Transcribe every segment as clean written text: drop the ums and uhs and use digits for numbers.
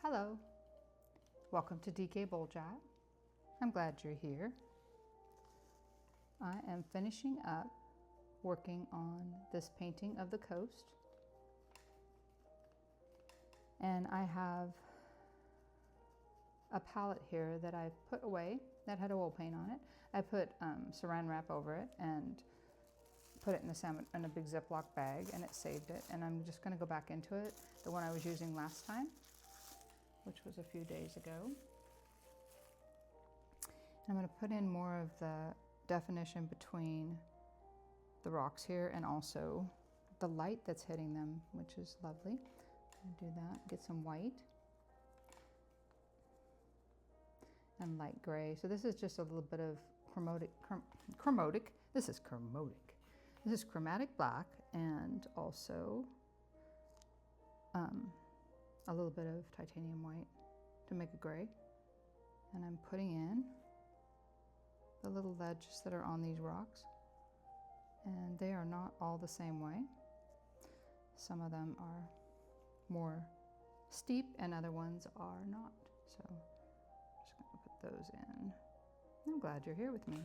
Hello, welcome to DK Bowl Chat. I'm glad you're here. I am finishing up working on this painting of the coast. And I have a palette here that I've put away that had oil paint on it. I put saran wrap over it and put it in a big Ziploc bag, and it saved it. And I'm just gonna go back into it, the one I was using last time, which was a few days ago. And I'm gonna put in more of the definition between the rocks here and also the light that's hitting them, which is lovely. I'm gonna do that, get some white and light gray. So this is just a little bit of chromatic. This is chromatic black, and also a little bit of titanium white to make a gray. And I'm putting in the little ledges that are on these rocks, and they are not all the same way. Some of them are more steep and other ones are not. So I'm just gonna put those in. I'm glad you're here with me.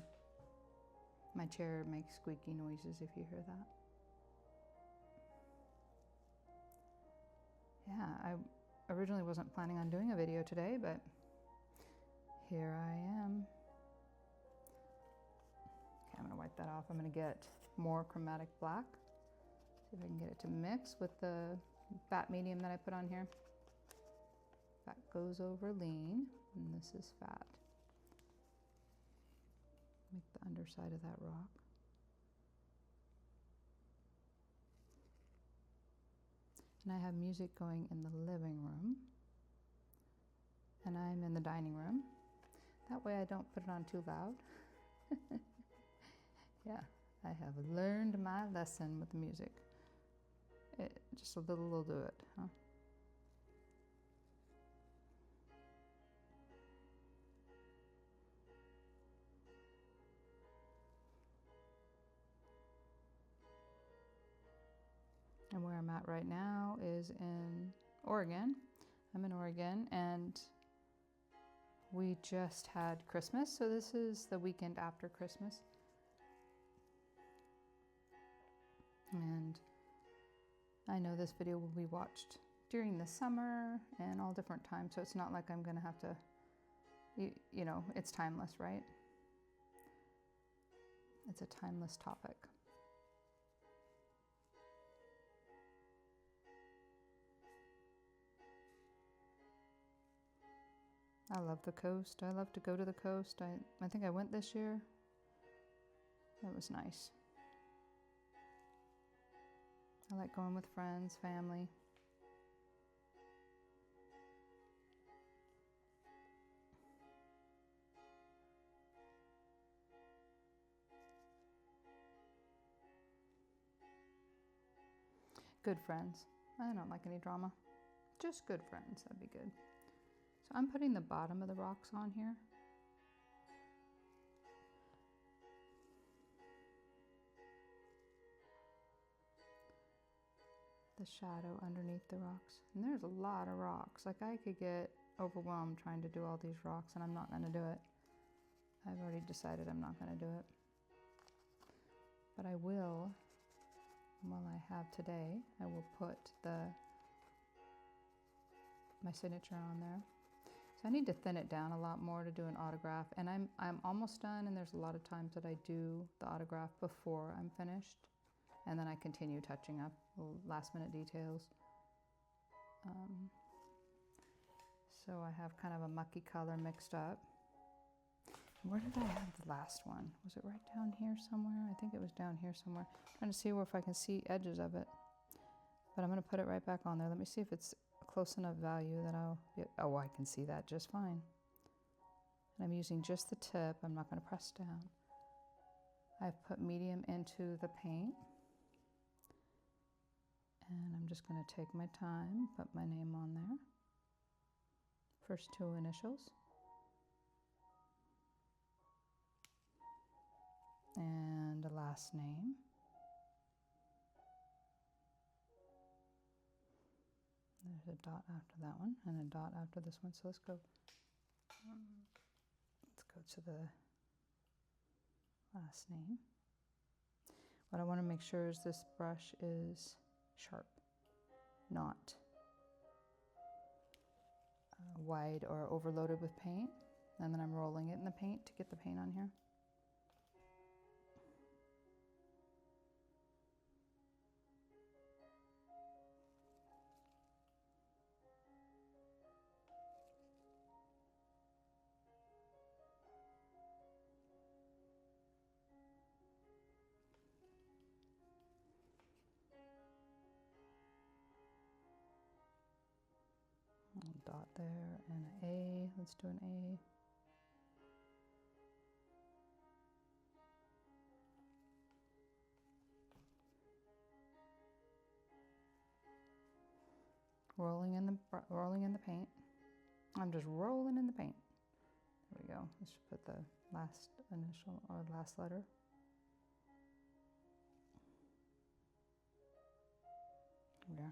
My chair makes squeaky noises if you hear that. Yeah, I originally wasn't planning on doing a video today, but here I am. Okay, I'm gonna wipe that off. I'm gonna get more chromatic black. See if I can get it to mix with the fat medium that I put on here. Fat goes over lean, and this is fat. Make the underside of that rock. And I have music going in the living room, and I'm in the dining room. That way I don't put it on too loud. Yeah, I have learned my lesson with the music. Just a little will do it, huh? And where I'm at right now is in Oregon. I'm in Oregon, and we just had Christmas, so this is the weekend after Christmas. And I know this video will be watched during the summer and all different times, so it's not like I'm gonna have to, you know, it's timeless, right? It's a timeless topic. I love the coast. I love to go to the coast. I think I went this year. It was nice. I like going with friends, family. Good friends. I don't like any drama. Just good friends, that'd be good. So I'm putting the bottom of the rocks on here. The shadow underneath the rocks. And there's a lot of rocks. Like, I could get overwhelmed trying to do all these rocks, and I'm not gonna do it. I've already decided I'm not gonna do it. But I will, while I have today, I will put my signature on there. So I need to thin it down a lot more to do an autograph, and I'm almost done, and there's a lot of times that I do the autograph before I'm finished, and then I continue touching up last minute details. So I have kind of a mucky color mixed up. Where did I have the last one? Was it right down here somewhere? I think it was down here somewhere. I'm trying to see if I can see edges of it, but I'm gonna put it right back on there. Let me see if it's close enough value that I'll get, oh, I can see that just fine. And I'm using just the tip. I'm not going to press down. I've put medium into the paint, and I'm just going to take my time, put my name on there. First two initials. And the last name. There's a dot after that one and a dot after this one. So let's go to the last name. What I want to make sure is this brush is sharp, not wide or overloaded with paint. And then I'm rolling it in the paint to get the paint on here. A dot there and an A. Let's do an A. Rolling in the paint. I'm just rolling in the paint. There we go. Let's put the last initial or last letter. There we go.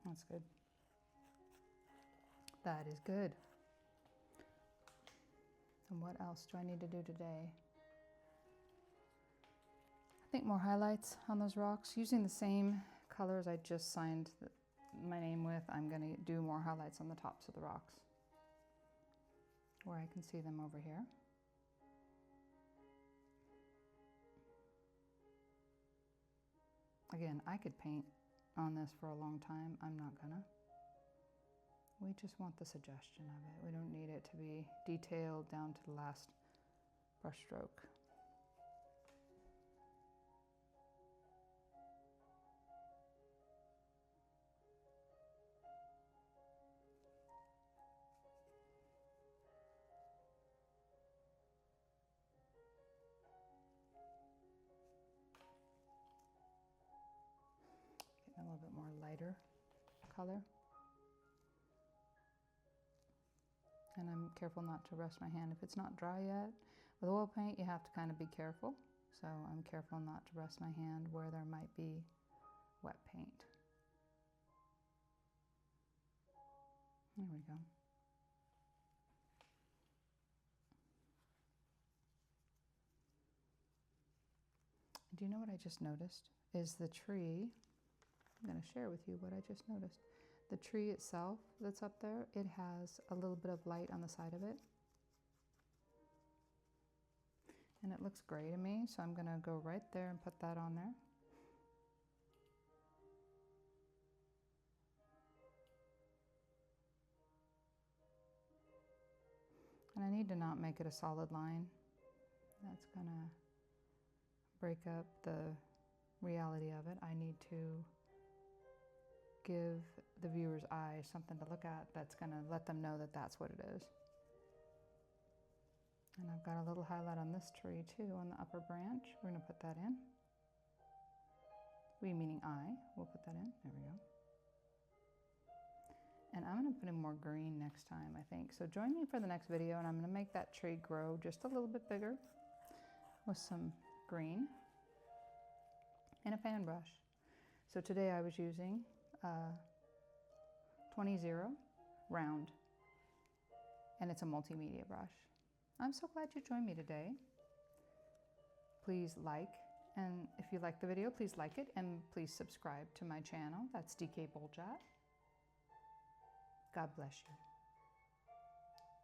That's good. That is good. And what else do I need to do today? I think more highlights on those rocks. Using the same colors I just signed my name with, I'm going to do more highlights on the tops of the rocks where I can see them over here. Again, I could paint on this for a long time. I'm not gonna. We just want the suggestion of it. We don't need it to be detailed down to the last brush stroke. Getting a little bit more lighter color. And I'm careful not to rest my hand. If it's not dry yet, with oil paint you have to kind of be careful. So I'm careful not to rest my hand where there might be wet paint. There we go. Do you know what I just noticed? Is the tree, I'm going to share with you what I just noticed. The tree itself that's up there, it has a little bit of light on the side of it. And it looks gray to me, so I'm going to go right there and put that on there. And I need to not make it a solid line. That's going to break up the reality of it. I need to give the viewer's eye something to look at that's going to let them know that that's what it is. And I've got a little highlight on this tree too, on the upper branch. We're going to put that in. We meaning I. We'll put that in. There we go. And I'm going to put in more green next time, I think. So join me for the next video, and I'm going to make that tree grow just a little bit bigger with some green and a fan brush. So today I was using 20-0 round, and it's a multimedia brush. I'm so glad you joined me today. Please like, and if you like the video, please like it, and please subscribe to my channel. That's DK Boljat. God bless you.